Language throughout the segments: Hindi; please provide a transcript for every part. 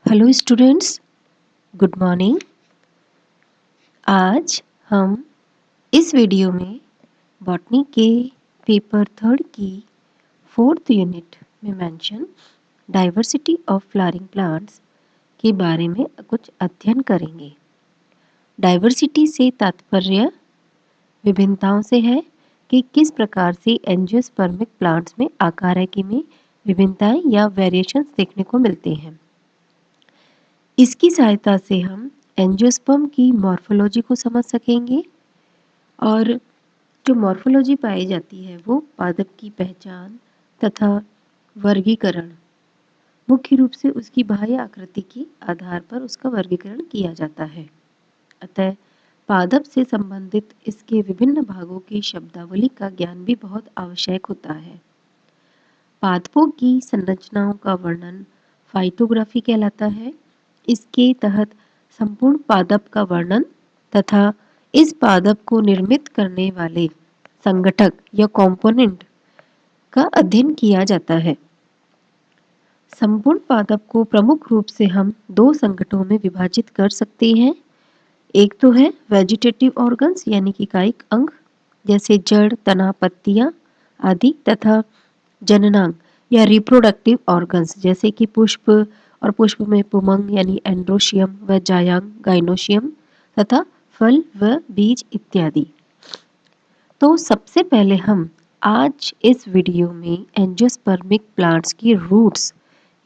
Hello students, good morning. आज हम इस वीडियो में बॉटनी के पेपर थर्ड की फोर्थ यूनिट में mention diversity of flowering plants के बारे में कुछ अध्ययन करेंगे। डाइवर्सिटी से तात्पर्य विभिन्नताओं से है कि किस प्रकार से एंजियोस्पर्मिक प्लांट्स में आकारिकी में विभिन्नताएं या वेरिएशंस देखने को मिलते हैं। इसकी सहायता से हम एंजियोस्पर्म की मॉर्फोलॉजी को समझ सकेंगे और जो मॉर्फोलॉजी पाई जाती है वो पादप की पहचान तथा वर्गीकरण मुख्य रूप से उसकी बाह्य आकृति के आधार पर उसका वर्गीकरण किया जाता है। अतः पादप से संबंधित इसके विभिन्न भागों की शब्दावली का ज्ञान भी बहुत आवश्यक होता है। पादपों की संरचनाओं का वर्णन फाइटोग्राफी कहलाता है। इसके तहत संपूर्ण पादप का वर्णन तथा इस पादप को निर्मित करने वाले संगठक या कंपोनेंट का अध्ययन किया जाता है। संपूर्ण पादप को प्रमुख रूप से हम दो संगठनों में विभाजित कर सकते हैं। एक तो है वेजिटेटिव ऑर्गन्स यानी कि कायिक अंग जैसे जड़, तना, पत्तियां आदि तथा जननांग या रिप्रोडक्टिव ऑर्गन्स जैसे कि पुष्प और पुष्प में पुमंग यानी एंड्रोशियम व जायांग गाइनोशियम तथा फल व बीज इत्यादि। तो सबसे पहले हम आज इस वीडियो में एंजियोस्पर्मिक प्लांट्स की रूट्स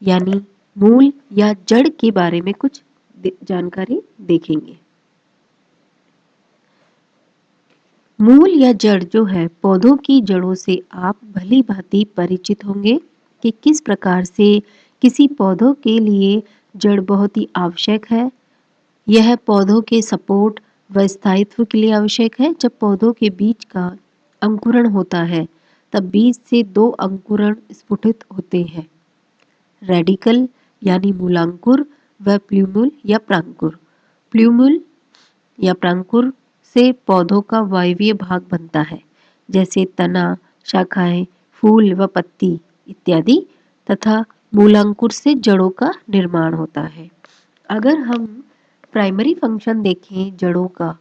यानी मूल या जड़ के बारे में कुछ जानकारी देखेंगे। मूल या जड़ जो है पौधों की जड़ों से आप भली भांति परिचित होंगे कि किस प्रकार से किसी पौधों के लिए जड़ बहुत ही आवश्यक है। यह पौधों के सपोर्ट व स्थायित्व के लिए आवश्यक है। जब पौधों के बीज का अंकुरण होता है तब बीज से दो अंकुरण स्फुटित होते हैं, रेडिकल यानी मूलांकुर व प्ल्यूमुल या प्रांकुर। प्ल्यूमुल या प्रांकुर से पौधों का वायवीय भाग बनता है जैसे तना, शाखाएं, फूल व पत्ती इत्यादि तथा मूलांकुर से जड़ों का निर्माण होता है। अगर हम प्राइमरी फंक्शन देखें जड़ों का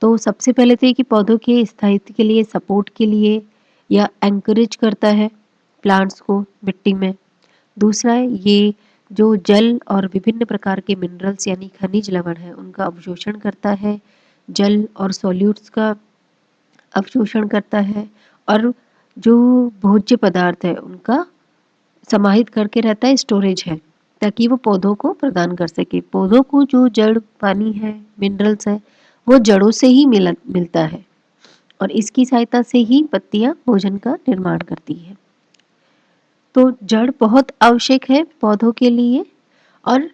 तो सबसे पहले तो ये कि पौधों के स्थायित्व के लिए, सपोर्ट के लिए या एंकरेज करता है प्लांट्स को मिट्टी में। दूसरा ये जो जल और विभिन्न प्रकार के मिनरल्स यानी खनिज लवण है उनका अवशोषण करता है, जल और सॉल्यूट्स का अवशोषण करता है और जो भोज्य पदार्थ है उनका समाहित करके रहता है, स्टोरेज है ताकि वो पौधों को प्रदान कर सके। पौधों को जो जड़ पानी है, मिनरल्स है वो जड़ों से ही मिलता है और इसकी सहायता से ही पत्तियां भोजन का निर्माण करती है। तो जड़ बहुत आवश्यक है पौधों के लिए और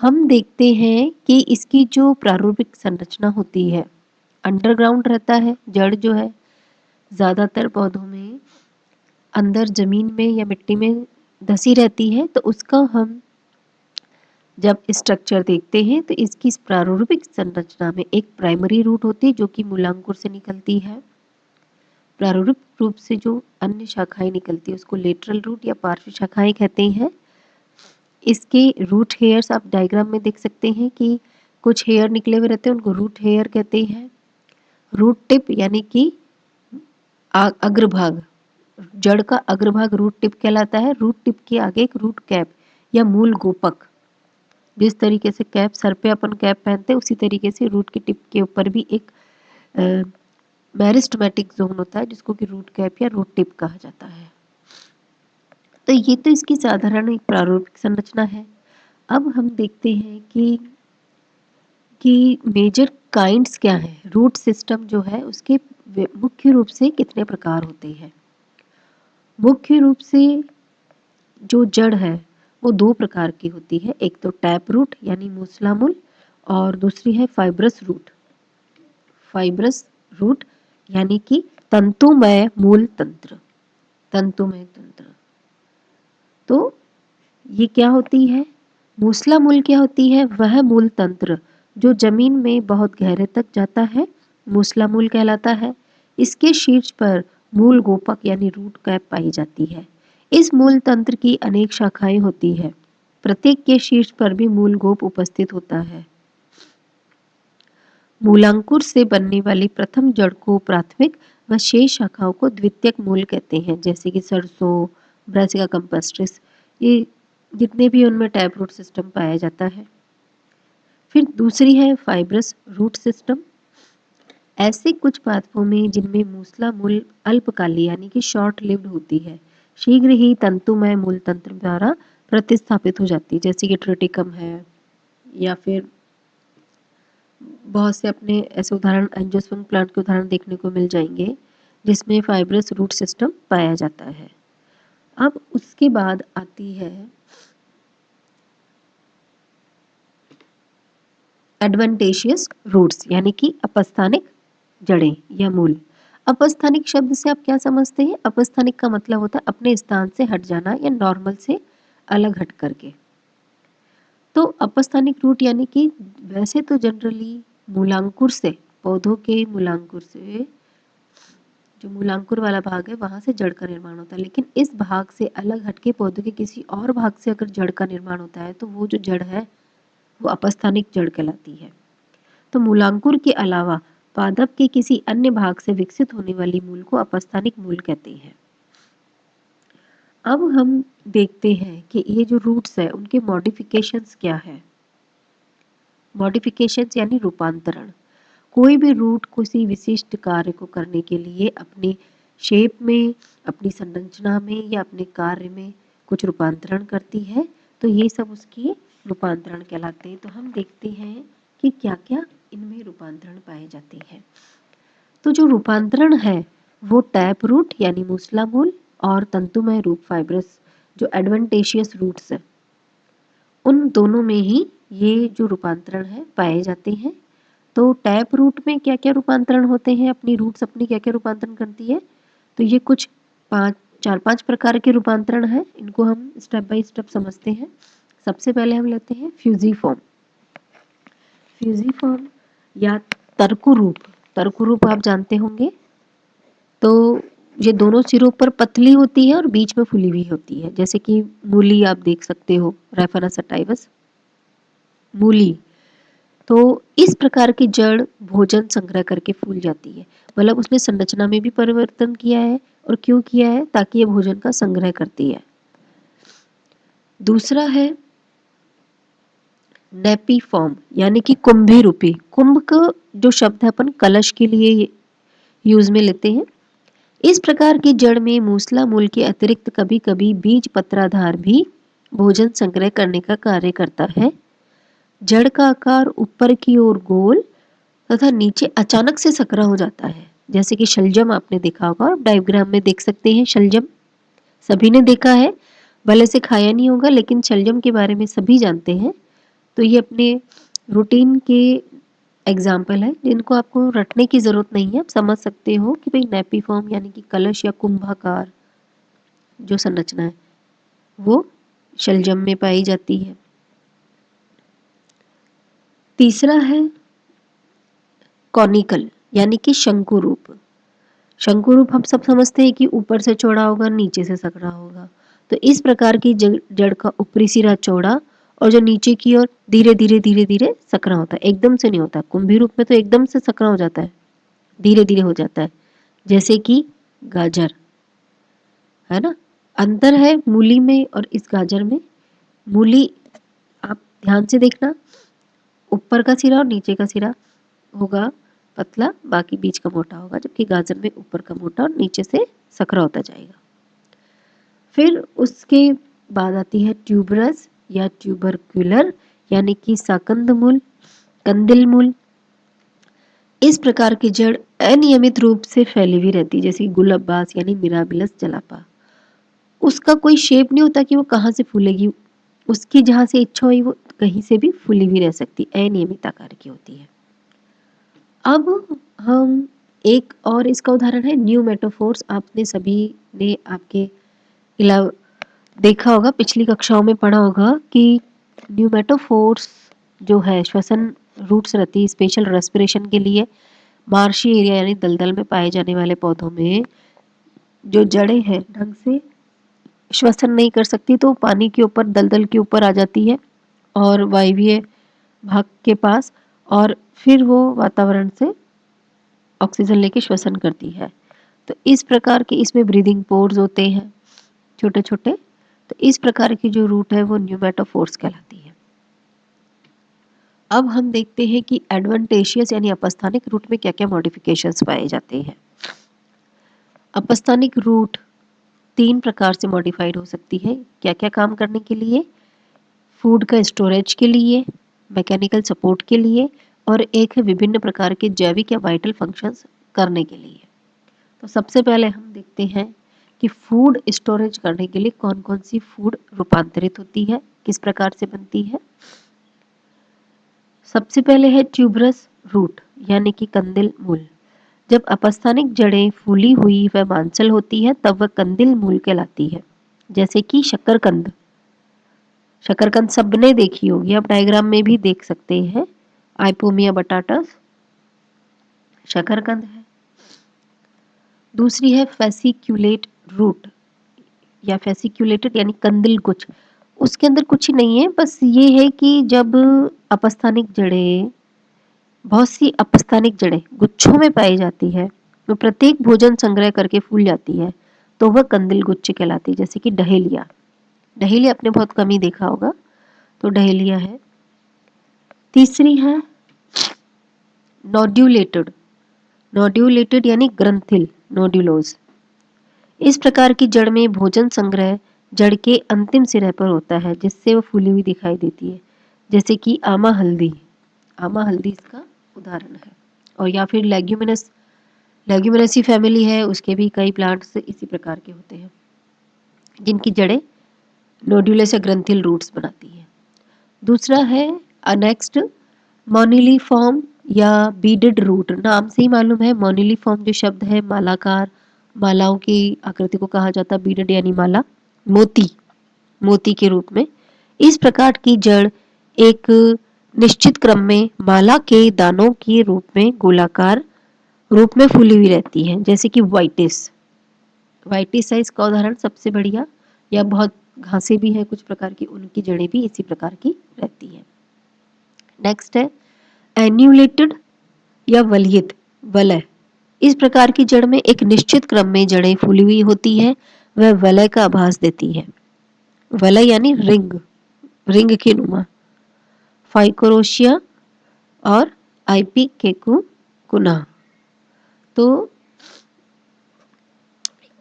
हम देखते हैं कि इसकी जो प्रारूपिक संरचना होती है अंडरग्राउंड रहता है। जड़ जो है ज़्यादातर पौधों में अंदर जमीन में या मिट्टी में धसी रहती है, तो उसका हम जब स्ट्रक्चर देखते हैं तो इसकी प्रारूपिक संरचना में एक प्राइमरी रूट होती है जो कि मूलांकुर से निकलती है। प्रारूपिक रूप से जो अन्य शाखाएं निकलती है उसको लेटरल रूट या पार्श्व शाखाएं कहते हैं। इसके रूट हेयर्स आप डायग्राम में देख सकते हैं कि कुछ हेयर निकले हुए रहते हैं, उनको रूट हेयर कहते हैं। रूट टिप यानी कि अग्रभाग, जड़ का अग्रभाग रूट टिप कहलाता है। रूट टिप के आगे एक रूट कैप या मूल गोपक, जिस तरीके से कैप सर पे अपन कैप पहनते हैं उसी तरीके से रूट की टिप के ऊपर भी एक मेरिस्टेमेटिक जोन होता है जिसको कि रूट कैप या रूट टिप कहा जाता है। तो ये तो इसकी साधारण एक प्रारूपिक संरचना है। अब हम देखते हैं कि मेजर काइंड्स क्या हैं। रूट सिस्टम जो है उसके मुख्य रूप से कितने प्रकार होते हैं। मुख्य रूप से जो जड़ है वो दो प्रकार की होती है, एक तो टैप रूट यानी मूसलामूल और दूसरी है फाइब्रस रूट। फाइब्रस रूट यानी कि तंतुमय मूल तंत्र, तंतुमय तंत्र। तो ये क्या होती है, मूसलामूल क्या होती है, वह मूल तंत्र जो जमीन में बहुत गहरे तक जाता है मूसलामूल कहलाता है। इसके शीर्ष पर मूल गोपक यानी रूट कैप पाई जाती है। इस मूल तंत्र की अनेक शाखाएं होती है प्रत्येक के शीर्ष पर भी मूल गोप उपस्थित होता है। मूलांकुर से बनने वाली प्रथम जड़ को प्राथमिक व शेष शाखाओं को द्वितीयक मूल कहते हैं, जैसे कि सरसों, ब्रासिका कंपास्ट्रिस, ये जितने भी उनमें टैप रूट सिस्टम पाया जाता है। फिर दूसरी है फाइब्रस रूट सिस्टम। ऐसे कुछ पादपों में जिनमें मूसला मूल अल्पकाली यानी कि शॉर्ट लिव्ड होती है, शीघ्र ही तंतुमय मूल तंत्र द्वारा प्रतिस्थापित हो जाती है, जैसे कि ट्रिटिकम है, या फिर बहुत से अपने ऐसे उदाहरण एंजियोस्पर्म प्लांट के उदाहरण देखने को मिल जाएंगे जिसमें फाइब्रस रूट सिस्टम पाया जाता है। अब उसके बाद आती है एडवेंटेशियस रूट्स यानी कि अपस्थानिक जड़ें या मूल। अपस्थानिक शब्द से आप क्या समझते हैं? अपस्थानिक का मतलब होता है अपने स्थान से हट जाना या नॉर्मल से अलग हट करके। तो अपस्थानिक रूट यानी कि वैसे तो जनरली मूलांकुर से, पौधों के मूलांकुर से, जो मूलांकुर वाला भाग है वहां से जड़ का निर्माण होता है, लेकिन इस भाग से अलग हटके पौधे के किसी और भाग से अगर जड़ का निर्माण होता है तो वो जो जड़ है वो अपस्थानिक जड़ कहलाती है। तो मूलांकुर के अलावा पादप के किसी अन्य भाग से विकसित होने वाली मूल को अपस्थानिक मूल कहते हैं। अब हम देखते हैं कि ये जो रूट्स है उनके मॉडिफिकेशंस क्या है। मॉडिफिकेशंस यानी रूपांतरण। कोई भी रूट किसी विशिष्ट कार्य को करने के लिए अपनी शेप में, अपनी संरचना में या अपने कार्य में कुछ रूपांतरण करती है, तो ये सब उसकी रूपांतरण कहलाते हैं। तो हम देखते हैं कि क्या क्या इनमें रूपांतरण पाए जाते हैं। तो जो रूपांतरण है वो टैप रूट यानी मूसला मूल और तंतुमय रूप फाइब्रस जो एडवेंटेशियस रूट्स है, उन दोनों में ही ये जो रूपांतरण है पाए जाते हैं। तो टैप रूट में क्या क्या रूपांतरण होते हैं, अपनी रूट्स अपनी क्या क्या रूपांतरण करती है, तो ये कुछ चार पांच प्रकार के रूपांतरण हैं। इनको हम स्टेप बाय स्टेप समझते हैं। सबसे पहले हम लेते हैं फ्यूजीफॉर्म। फ्यूजीफॉर्म या तर्कुरूप। तर्कुरूप आप जानते होंगे। तो ये दोनों सिरों पर पतली होती है और बीच में फूली हुई होती है, जैसे कि मूली आप देख सकते हो, रेफाना सटाइवस मूली। तो इस प्रकार की जड़ भोजन संग्रह करके फूल जाती है, मतलब उसने संरचना में भी परिवर्तन किया है। और क्यों किया है? ताकि ये भोजन का संग्रह करती है। दूसरा है नेपीफॉर्म यानी कि कुंभी रूपी। कुंभ का जो शब्द है अपन कलश के लिए यूज में लेते हैं। इस प्रकार की जड़ में मूसला मूल के अतिरिक्त कभी कभी बीज पत्राधार भी भोजन संग्रह करने का कार्य करता है। जड़ का आकार ऊपर की ओर गोल तथा नीचे अचानक से सकरा हो जाता है, जैसे कि शलजम आपने देखा होगा और डायग्राम में देख सकते हैं। शलजम सभी ने देखा है, भले से खाया नहीं होगा लेकिन शलजम के बारे में सभी जानते हैं। तो ये अपने रूटीन के एग्जाम्पल है जिनको आपको रटने की जरूरत नहीं है, आप समझ सकते हो कि भाई नेपीफॉर्म यानी कि कलश या कुंभाकार जो संरचना है वो शलजम में पाई जाती है। तीसरा है कॉनिकल यानी कि शंकु रूप। शंकु रूप हम सब समझते हैं कि ऊपर से चौड़ा होगा, नीचे से सकरा होगा। तो इस प्रकार की जड़ का ऊपरी सिरा चौड़ा और जो नीचे की ओर धीरे धीरे धीरे धीरे सकरा होता है, एकदम से नहीं होता। कुंभी रूप में तो एकदम से सकरा हो जाता है, धीरे धीरे हो जाता है, जैसे कि गाजर है ना। अंतर है मूली में और इस गाजर में। मूली आप ध्यान से देखना, ऊपर का सिरा और नीचे का सिरा होगा पतला, बाकी बीच का मोटा होगा, जबकि गाजर में ऊपर का मोटा और नीचे से सकरा होता जाएगा। फिर उसके बाद आती है ट्यूबरस या ट्यूबरक्युलर यानी कि साकंद मूल, कंदिल मूल। इस प्रकार की जड़ अनियमित रूप से फैली हुई रहती है, जैसे गुलब्बास यानी मिराबिलस जलापा। उसका कोई शेप नहीं होता कि वो कहाँ से फूलेगी, उसकी जहाँ से इच्छा हुई वो कहीं से भी फूली हुई रह सकती, अनियमित आकार की होती है। अब हम एक और इसका उदाहरण है न्यूमेटोफोर्स। आपने सभी ने आपके अलावा देखा होगा, पिछली कक्षाओं में पढ़ा होगा कि न्यूमेटोफोर्स जो है श्वसन रूट्स रहती है स्पेशल रेस्पिरेशन के लिए। मार्शी एरिया यानी दलदल में पाए जाने वाले पौधों में जो जड़ें हैं ढंग से श्वसन नहीं कर सकती तो पानी के ऊपर, दलदल के ऊपर आ जाती है और वायवीय भाग के पास, और फिर वो वातावरण से ऑक्सीजन लेके श्वसन करती है। तो इस प्रकार के इसमें ब्रीदिंग पोर्स होते हैं छोटे छोटे। तो इस प्रकार की जो रूट है वो न्यूमेटोफोर्स कहलाती है। अब हम देखते हैं कि एडवेंटेशियस यानी अपस्थानिक रूट में क्या क्या मॉडिफिकेशंस पाए जाते हैं। अपस्थानिक रूट 3 प्रकार से मॉडिफाइड हो सकती है। क्या क्या काम करने के लिए? फूड का स्टोरेज के लिए, मैकेनिकल सपोर्ट के लिए, और एक है विभिन्न प्रकार के जैविक या वाइटल फंक्शंस करने के लिए। तो सबसे पहले हम देखते हैं कि फूड स्टोरेज करने के लिए कौन कौन सी फूड रूपांतरित होती है, किस प्रकार से बनती है। सबसे पहले है ट्यूबरस रूट यानी कि कंदिल मूल। जब अपस्थानिक जड़ें फूली हुई व मांसल होती है तब वह कंदिल मूल कहलाती है। जैसे कि शकरकंद, शकरकंद सबने देखी होगी, आप डायग्राम में भी देख सकते हैं। आइपोमिया बटाटस शकरकंद है। दूसरी है फेसिक्यूलेट रूट या फेसिक्यूलेटेड यानी कंदिल गुच्छ। उसके अंदर कुछ ही नहीं है, बस ये है कि जब अपस्थानिक जड़ें, बहुत सी अपस्थानिक जड़ें गुच्छों में पाई जाती है तो प्रत्येक भोजन संग्रह करके फूल जाती है तो वह कंदिल गुच्छ कहलाती है। जैसे कि डहेलिया, डहेलिया आपने बहुत कम ही देखा होगा, तो डहेलिया है। तीसरी है नोड्यूलेटेड, नोड्यूलेटेड यानी ग्रंथिल नोड्यूलोज। इस प्रकार की जड़ में भोजन संग्रह जड़ के अंतिम सिरे पर होता है जिससे वो फूली हुई दिखाई देती है। जैसे कि आमा हल्दी, आमा हल्दी इसका उदाहरण है। और या फिर लेग्यूमिनस, लेग्यूमिनेसी फैमिली है, उसके भी कई प्लांट्स इसी प्रकार के होते हैं जिनकी जड़ें नोड्यूलस या ग्रंथिल रूट्स बनाती है। दूसरा है अनेक्स्ड मोनिलीफॉर्म या बीडेड रूट। नाम से ही मालूम है, मोनिलीफॉर्म जो शब्द है मालाकार, मालाओं की आकृति को कहा जाता है। बीडेड यानी माला, मोती, मोती के रूप में। इस प्रकार की जड़ एक निश्चित क्रम में माला के दानों के रूप में गोलाकार रूप में फूली हुई रहती है। जैसे कि वाइटिस, वाइटिस है इसका उदाहरण सबसे बढ़िया। या बहुत घासें भी हैं कुछ प्रकार की, उनकी जड़ें भी इसी प्रकार की रहती है। नेक्स्ट है एन्यूलेटेड या वलयित, वलय। इस प्रकार की जड़ में एक निश्चित क्रम में जड़ें फूली हुई होती है, वह वलय का आभास देती है। वलय यानी रिंग, रिंग के नुमा। फाइकोरोशिया और आइपिकेकु कुना। तो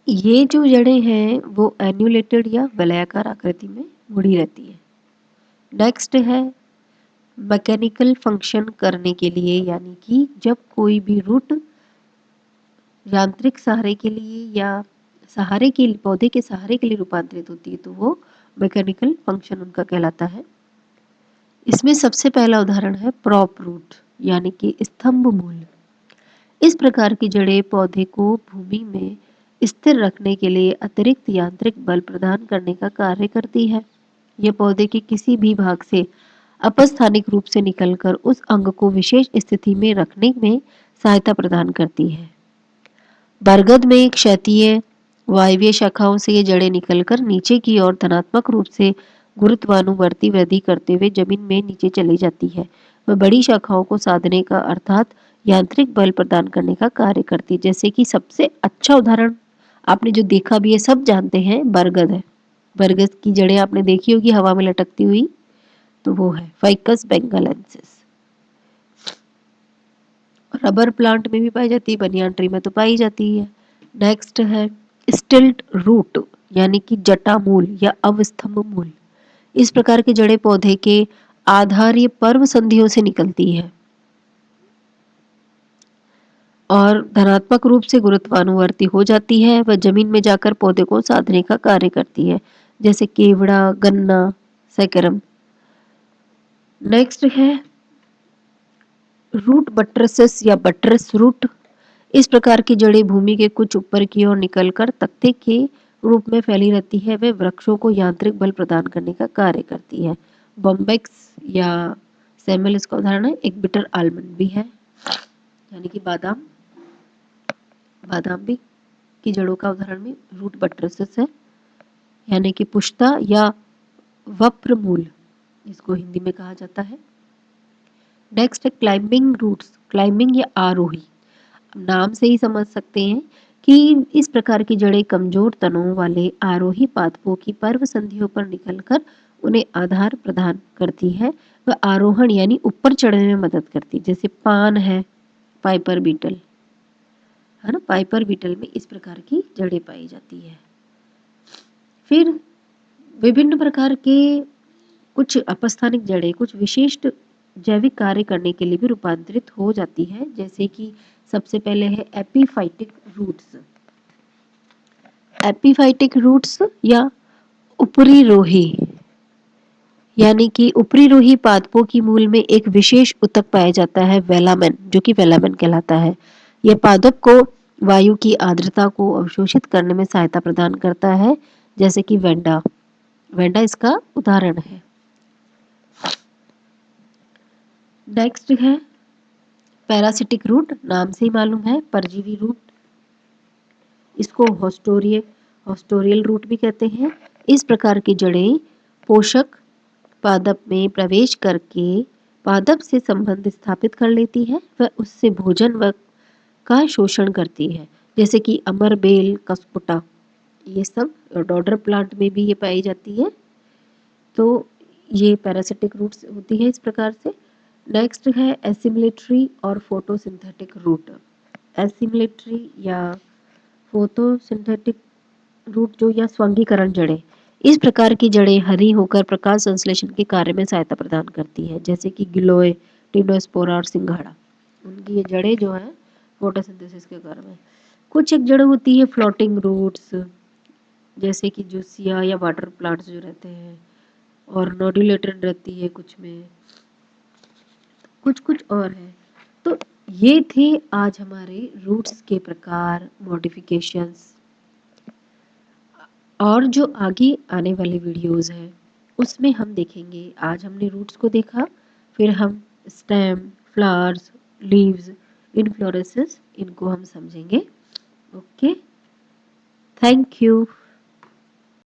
ये जो जड़ें हैं वो एन्यूलेटेड या वलयाकार आकृति में मुड़ी रहती है। नेक्स्ट है मैकेनिकल फंक्शन करने के लिए, यानी कि जब कोई भी रूट यांत्रिक सहारे के लिए या सहारे के पौधे के सहारे के लिए रूपांतरित होती है तो वो मैकेनिकल फंक्शन उनका कहलाता है। इसमें सबसे पहला उदाहरण है प्रॉप रूट यानी कि स्तंभ मूल। इस प्रकार की जड़ें पौधे को भूमि में स्थिर रखने के लिए अतिरिक्त यांत्रिक बल प्रदान करने का कार्य करती है। यह पौधे के किसी भी भाग से अपस्थानिक रूप से निकलकर उस अंग को विशेष स्थिति में रखने में सहायता प्रदान करती है। बरगद में क्षैतीय वायवीय शाखाओं से ये जड़ें निकलकर नीचे की ओर धनात्मक रूप से गुरुत्वानुवर्ती वृद्धि करते हुए जमीन में नीचे चली जाती है। वह बड़ी शाखाओं को साधने का अर्थात यांत्रिक बल प्रदान करने का कार्य करती है। जैसे कि सबसे अच्छा उदाहरण आपने जो देखा भी है, सब जानते हैं, बरगद है। बरगद की जड़ें आपने देखी होगी हवा में लटकती हुई, तो वो है फाइकस बेंगालेंसिस। रबर प्लांट में भी पाई जाती है, बनियान ट्री में तो पाई जाती है। नेक्स्ट है स्टिल्ट रूट यानी कि जटा मूल या अवस्तंभ मूल। इस प्रकार की जड़ें पौधे के आधारीय पर्व संधियों से निकलती है और धनात्मक रूप से गुरुत्वानुवर्ती हो जाती है। वह जमीन में जाकर पौधे को साधने का कार्य करती है, जैसे केवड़ा, गन्ना, सैकरम। नेक्स्ट है रूट बट्रेसेस या बट्रेस रूट। इस प्रकार की जड़ें भूमि के कुछ ऊपर की ओर निकलकर तख्ते के रूप में फैली रहती है। वे वृक्षों को यांत्रिक बल प्रदान करने का कार्य करती है। बॉम्बेक्स या सैमुअल इसका उदाहरण है। एक बिटर आलमंड भी है यानी कि बादाम, बादाम भी की जड़ों का उदाहरण भी रूट बट्रेसेस है। यानी कि पुष्ता या वप्रमूल इसको हिंदी में कहा जाता है। नेक्स्ट है क्लाइंबिंग रूट्स, क्लाइंबिंग या आरोही। नाम से ही समझ सकते हैं कि इस प्रकार की जड़ें कमजोर तनों वाले आरोही पादपों की पर्व संधियों पर निकलकर उन्हें आधार प्रदान करती है। वह आरोहण यानी ऊपर चढ़ने में मदद करती है। जैसे पान है, पाइपर बीटल है ना, पाइपर बीटल में इस प्रकार की जड़ें पाई जाती है। फिर विभिन्न प्रकार के कुछ अपस्थानिक जड़ें कुछ विशिष्ट जैविक कार्य करने के लिए भी रूपांतरित हो जाती है। जैसे कि सबसे पहले है एपीफाइटिक रूट्स। एपीफाइटिक रूट्स या ऊपरी रोही, यानी कि ऊपरी रोही पादपों की मूल में एक विशेष ऊतक पाया जाता है वेलामेन, जो कि वेलामेन कहलाता है। यह पादप को वायु की आर्द्रता को अवशोषित करने में सहायता प्रदान करता है, जैसे कि वेंडा, वेंडा इसका उदाहरण है। नेक्स्ट है पैरासिटिक रूट, नाम से ही मालूम है परजीवी रूट। इसको हॉस्टोरियल रूट भी कहते हैं। इस प्रकार की जड़ें पोषक पादप में प्रवेश करके पादप से संबंध स्थापित कर लेती है। वह उससे भोजन व का शोषण करती है। जैसे कि अमर बेल, कस्पुटा, ये सब डॉडर प्लांट में भी ये पाई जाती है। तो ये पैरासिटिक रूट्स होती है इस प्रकार से। नेक्स्ट है एसिमिलेटरी और फोटोसिंथेटिक रूट। एसिमिलेटरी या फोटोसिंथेटिक रूट जो या स्वंगीकरण जड़ें, इस प्रकार की जड़ें हरी होकर प्रकाश संश्लेषण के कार्य में सहायता प्रदान करती है। जैसे कि गिलोय, टिनोस्पोरा और सिंघाड़ा, उनकी ये जड़ें जो है फोटोसिंथेसिस के कार्य में। कुछ एक जड़ होती है फ्लोटिंग रूट्स, जैसे कि जूसिया या वाटर प्लांट्स जो रहते हैं, और नोडुलेटर रहती है कुछ में, कुछ कुछ और है। तो ये थे आज हमारे रूट्स के प्रकार, मॉडिफिकेशंस। और जो आगे आने वाले वीडियोस हैं उसमें हम देखेंगे, आज हमने रूट्स को देखा, फिर हम स्टेम, फ्लावर्स, लीव्स, इनफ्लोरेसेंस, इनको हम समझेंगे। Okay, thank you.